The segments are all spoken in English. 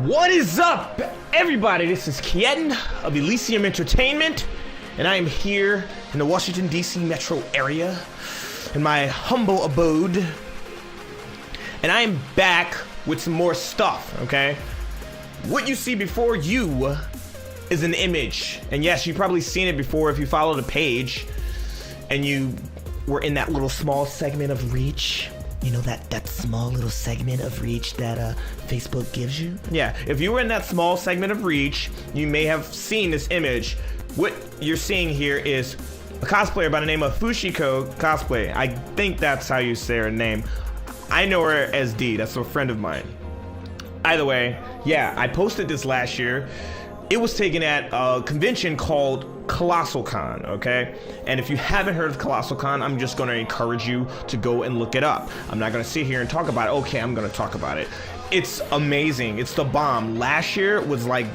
What is up, everybody? This is Kietan of Elysiam Entertainment, and I am here in the Washington, D.C. metro area in my humble abode, and I am back with some more stuff, okay? What you see before you is an image, and yes, you've probably seen it before if you follow the page, and you were in that little small segment of reach. You know, that small little segment of reach that Facebook gives you? Yeah, if you were in that small segment of reach, you may have seen this image. What you're seeing here is a cosplayer by the name of Fushiko Cosplay. I think that's how you say her name. I know her as D, that's a friend of mine. Either way, yeah, I posted this last year. It was taken at a convention called Colossal Con, okay? And if you haven't heard of Colossal Con, I'm just gonna encourage you to go and look it up. I'm not gonna sit here and talk about it. Okay, I'm gonna talk about it. It's amazing. It's the bomb. Last year was like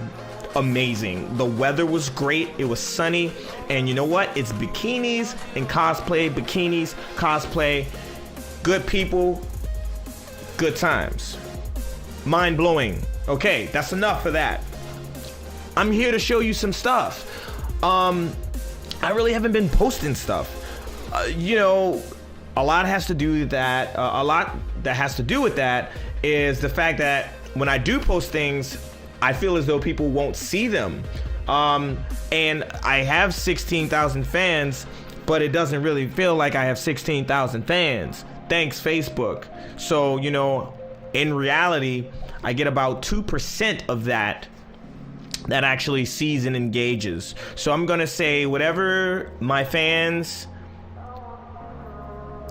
amazing. The weather was great. It was sunny. And you know what? It's bikinis and cosplay, bikinis, cosplay, good people, good times. Mind blowing. Okay, that's enough for that. I'm here to show you some stuff. I really haven't been posting stuff. You know, a lot has to do with that. A lot that has to do with that is the fact that when I do post things, I feel as though people won't see them. And I have 16,000 fans, but it doesn't really feel like I have 16,000 fans. Thanks, Facebook. So, you know, in reality, I get about 2% of that actually sees and engages. So I'm gonna say whatever my fans,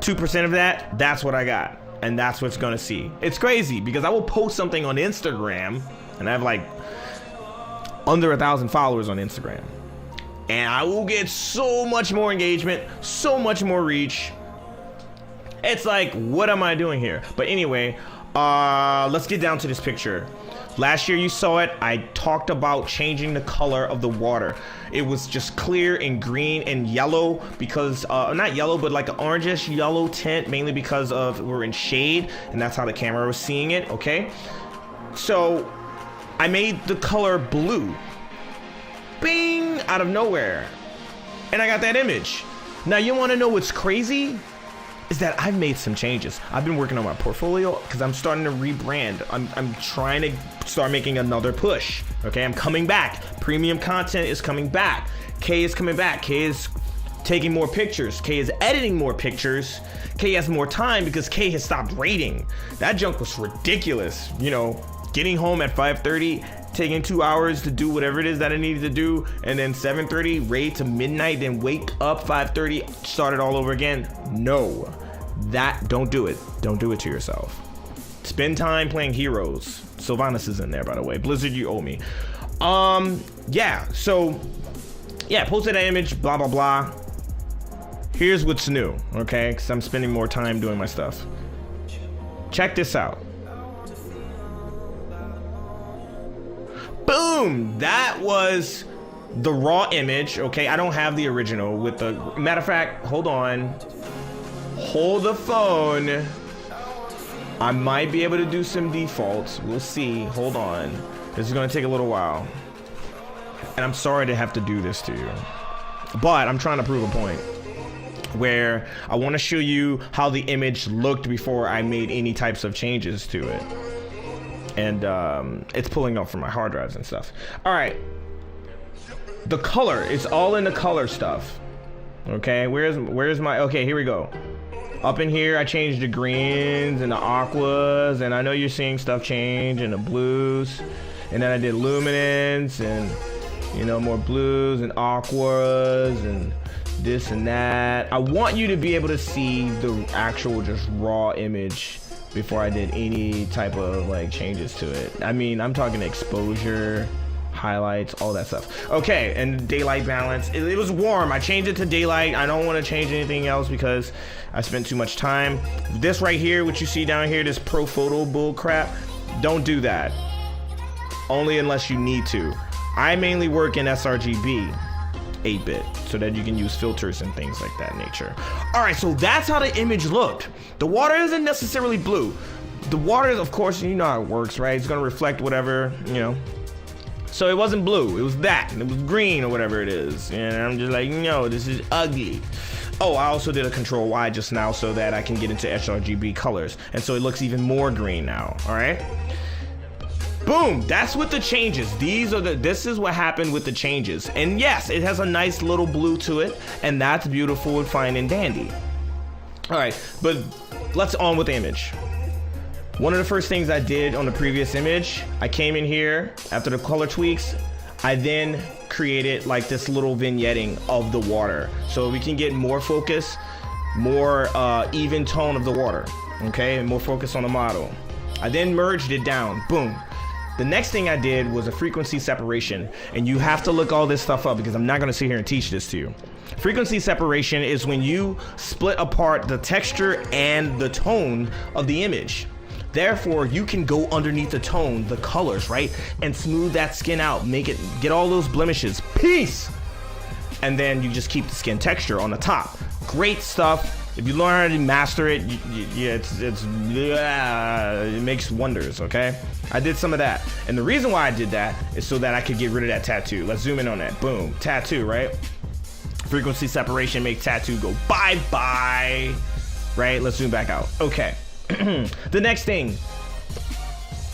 2% of that, that's what I got. And that's what's gonna see. It's crazy because I will post something on Instagram and I have like under 1,000 followers on Instagram. And I will get so much more engagement, so much more reach. It's like, what am I doing here? But anyway, let's get down to this picture. Last year you saw it, I talked about changing the color of the water. It was just clear and green and yellow because, not yellow, but like an orangish yellow tint, mainly because of we're in shade and that's how the camera was seeing it, okay? So I made the color blue. Bing, out of nowhere. And I got that image. Now you wanna know what's crazy? Is that I've made some changes. I've been working on my portfolio because I'm starting to rebrand. I'm trying to start making another push. Okay, I'm coming back. Premium content is coming back. K is coming back. K is taking more pictures. K is editing more pictures. K has more time because K has stopped rating. That junk was ridiculous. You know, getting home at 5:30, taking 2 hours to do whatever it is that I needed to do, and then 7:30 raid to midnight, then wake up 5:30, start it all over again. No, don't do it. Don't do it to yourself. Spend time playing heroes. Sylvanas is in there, by the way. Blizzard, you owe me. Yeah, so yeah, posted that image, blah blah blah. Here's what's new, okay? Because I'm spending more time doing my stuff. Check this out. Boom! That was the raw image, okay? I don't have the original with the... Matter of fact, hold on. Hold the phone. I might be able to do some defaults. We'll see. Hold on. This is going to take a little while. And I'm sorry to have to do this to you. But I'm trying to prove a point. Where I want to show you how the image looked before I made any types of changes to it. And it's pulling up from my hard drives and stuff. All right, the color, it's all in the color stuff. Okay, where's my, okay, here we go. Up in here, I changed the greens and the aquas, and I know you're seeing stuff change, and the blues. And then I did luminance and, you know, more blues and aquas and this and that. I want you to be able to see the actual just raw image before I did any type of like changes to it. I mean, I'm talking exposure, highlights, all that stuff. Okay, and daylight balance. It was warm. I changed it to daylight. I don't want to change anything else because I spent too much time. This right here, what you see down here, this pro photo bull crap, don't do that. Only unless you need to. I mainly work in sRGB 8-bit so that you can use filters and things like that nature. All right, so that's how the image looked. The water isn't necessarily blue, the water, of course, you know how it works, right? It's gonna reflect whatever, you know. So it wasn't blue, it was that, and it was green or whatever it is. And I'm just like, no, this is ugly. Oh, I also did a Control Y just now so that I can get into sRGB colors. And so it looks even more green now, all right? Boom, that's with the changes. This is what happened with the changes. And yes, it has a nice little blue to it, and that's beautiful and fine and dandy. All right, but let's on with the image. One of the first things I did on the previous image, I came in here after the color tweaks. I then created like this little vignetting of the water so we can get more focus, more even tone of the water, okay, and more focus on the model. I then merged it down, boom. The next thing I did was a frequency separation, and you have to look all this stuff up because I'm not gonna sit here and teach this to you. Frequency separation is when you split apart the texture and the tone of the image. Therefore, you can go underneath the tone, the colors, right? And smooth that skin out, make it, get all those blemishes, peace! And then you just keep the skin texture on the top. Great stuff. If you learn how to master it, it makes wonders, okay? I did some of that. And the reason why I did that is so that I could get rid of that tattoo. Let's zoom in on that, boom, tattoo, right? Frequency separation makes tattoo go bye-bye, right? Let's zoom back out, okay. The next thing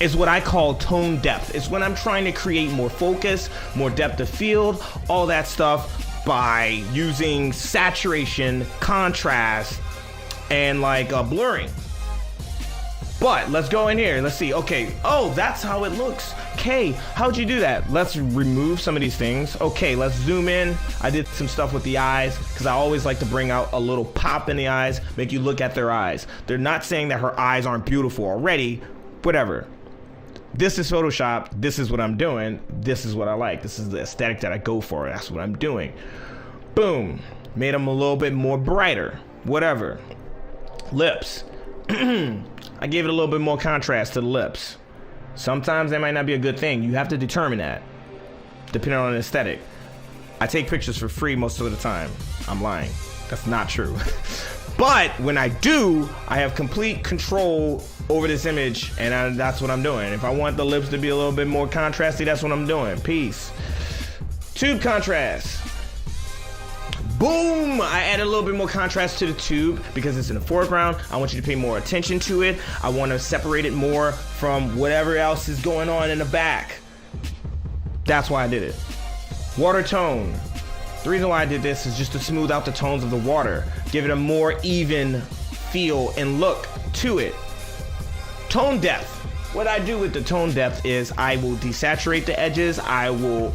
is what I call tone depth. It's when I'm trying to create more focus, more depth of field, all that stuff by using saturation, contrast, and like blurring. But let's go in here, let's see, okay, oh, that's how it looks. Okay, how'd you do that? Let's remove some of these things. Okay, let's zoom in. I did some stuff with the eyes because I always like to bring out a little pop in the eyes, make you look at their eyes. They're not saying that her eyes aren't beautiful already, whatever. This is Photoshop, this is what I'm doing, this is what I like, this is the aesthetic that I go for, that's what I'm doing. Boom, made them a little bit more brighter, whatever. Lips. I gave it a little bit more contrast to the lips. Sometimes that might not be a good thing. You have to determine that, depending on the aesthetic. I take pictures for free most of the time. I'm lying. That's not true. But when I do, I have complete control over this image, and that's what I'm doing. If I want the lips to be a little bit more contrasty, that's what I'm doing. Peace. Tube contrast. Boom! I add a little bit more contrast to the tube because it's in the foreground. I want you to pay more attention to it. I want to separate it more from whatever else is going on in the back. That's why I did it. Water tone. The reason why I did this is just to smooth out the tones of the water, give it a more even feel and look to it. Tone depth. What I do with the tone depth is I will desaturate the edges. I will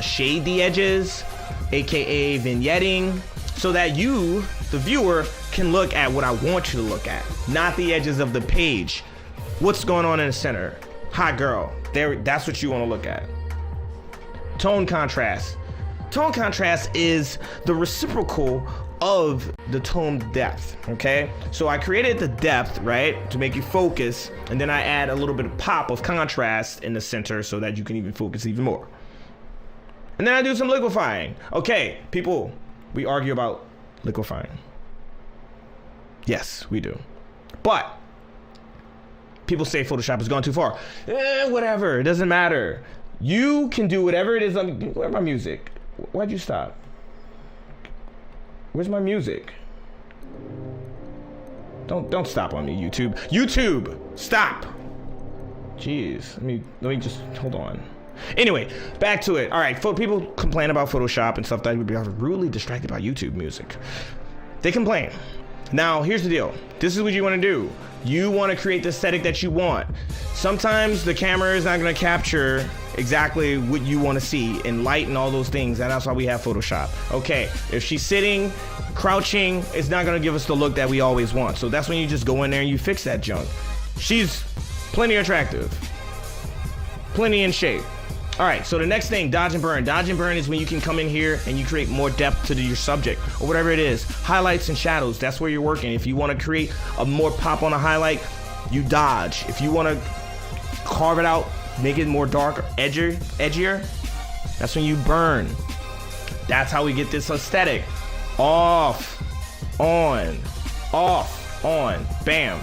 shade the edges, aka vignetting, so that you, the viewer, can look at what I want you to look at, not the edges of the page. What's going on in the center? Hot girl. That's what you want to look at. Tone contrast. Tone contrast is the reciprocal of the tone depth, okay? So I created the depth, right, to make you focus, and then I add a little bit of pop of contrast in the center so that you can even focus even more. And then I do some liquefying. Okay, people, we argue about liquefying. Yes, we do. But people say Photoshop has gone too far. Whatever, it doesn't matter. You can do whatever it is. Where's my music? Why'd you stop? Where's my music? Don't stop on me, YouTube. YouTube, stop. Jeez, let me just hold on. Anyway, back to it. All right, people complain about Photoshop and stuff that would be rudely distracted by YouTube music. They complain. Now, here's the deal. This is what you want to do. You want to create the aesthetic that you want. Sometimes the camera is not going to capture exactly what you want to see in light and all those things, and that's why we have Photoshop. Okay, if she's sitting, crouching, it's not going to give us the look that we always want. So that's when you just go in there and you fix that junk. She's plenty attractive, plenty in shape. All right, so the next thing, dodge and burn. Dodge and burn is when you can come in here and you create more depth to your subject or whatever it is. Highlights and shadows, that's where you're working. If you want to create a more pop on a highlight, you dodge. If you want to carve it out, make it more dark, edgier, that's when you burn. That's how we get this aesthetic. Off, on, off. on, bam.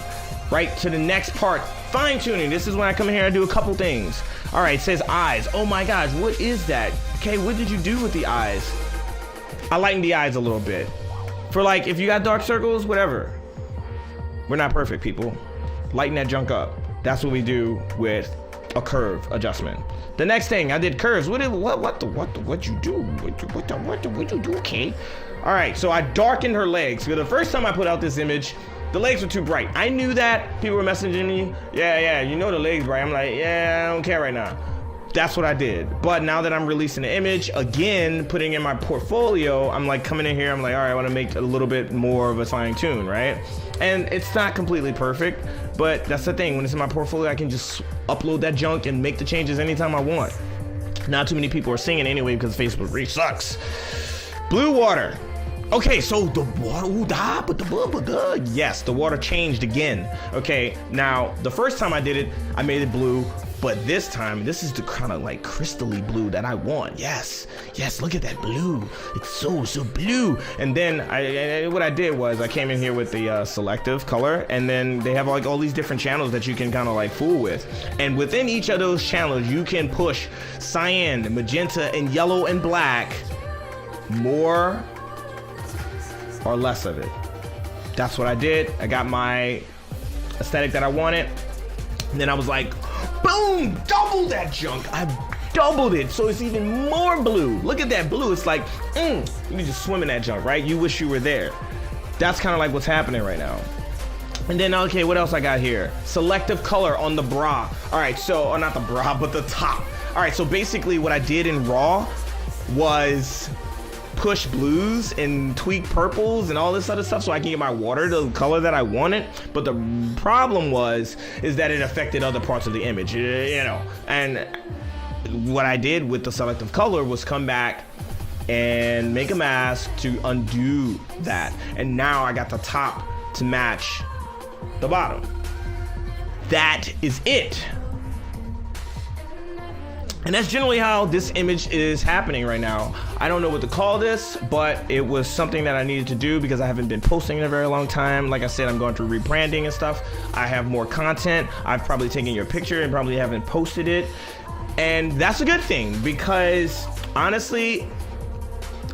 Right to the next part, fine tuning. This is when I come in here and do a couple things. All right, it says eyes. Oh my gosh, what is that? Okay, what did you do with the eyes? I lightened the eyes a little bit. For like, if you got dark circles, whatever. We're not perfect, people. Lighten that junk up. That's what we do with a curve adjustment. The next thing, I did curves. What you do? What you do, okay? All right, so I darkened her legs. So the first time I put out this image, the legs were too bright. I knew that. People were messaging me. Yeah, you know the legs bright. I'm like, yeah, I don't care right now. That's what I did. But now that I'm releasing the image, again, putting in my portfolio, I'm like coming in here, I'm like, all right, I want to make a little bit more of a fine tune, right? And it's not completely perfect, but that's the thing. When it's in my portfolio, I can just upload that junk and make the changes anytime I want. Not too many people are seeing it anyway because Facebook really sucks. Blue water. Okay, so the water, yes, the water changed again. Okay, now the first time I did it, I made it blue, but this time, this is the kind of like crystally blue that I want. Yes, look at that blue. It's so blue. And then what I did was I came in here with the selective color, and then they have like all these different channels that you can kind of like fool with. And within each of those channels, you can push cyan, magenta, and yellow and black, more or less of it. That's what I did. I got my aesthetic that I wanted. And then I was like, boom, double that junk. I doubled it, so it's even more blue. Look at that blue. It's like, you can just swim in that junk, right? You wish you were there. That's kind of like what's happening right now. And then, okay, what else I got here? Selective color on the bra. All right, so, or not the bra, but the top. All right, so basically what I did in RAW was push blues and tweak purples and all this other stuff so I can get my water the color that I wanted. But the problem is that it affected other parts of the image, you know. And what I did with the selective color was come back and make a mask to undo that. And now I got the top to match the bottom. That is it. And that's generally how this image is happening right now. I don't know what to call this, but it was something that I needed to do because I haven't been posting in a very long time. Like I said, I'm going through rebranding and stuff. I have more content. I've probably taken your picture and probably haven't posted it. And that's a good thing because honestly,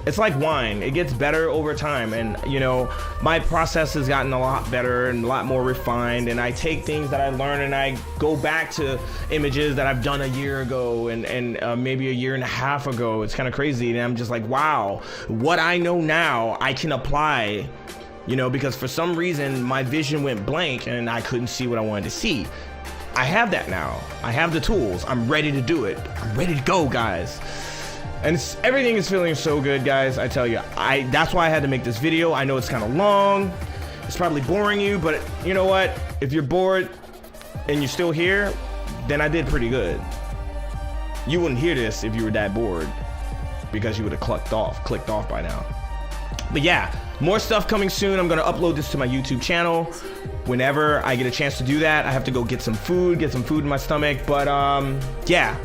it's like wine. It gets better over time. And you know, my process has gotten a lot better and a lot more refined. And I take things that I learn and I go back to images that I've done a year ago and maybe a year and a half ago. It's kind of crazy. And I'm just like, wow, what I know now I can apply, you know, because for some reason my vision went blank and I couldn't see what I wanted to see. I have that now. I have the tools. I'm ready to do it. I'm ready to go, guys. And everything is feeling so good, guys. I tell you, that's why I had to make this video. I know it's kind of long. It's probably boring you, but you know what? If you're bored and you're still here, then I did pretty good. You wouldn't hear this if you were that bored because you would have clicked off by now. But yeah, more stuff coming soon. I'm gonna upload this to my YouTube channel whenever I get a chance to do that. I have to go get some food in my stomach. But yeah,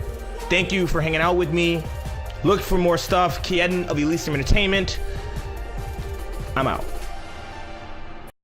thank you for hanging out with me. Look for more stuff. Kieden of Elysiam Entertainment. I'm out.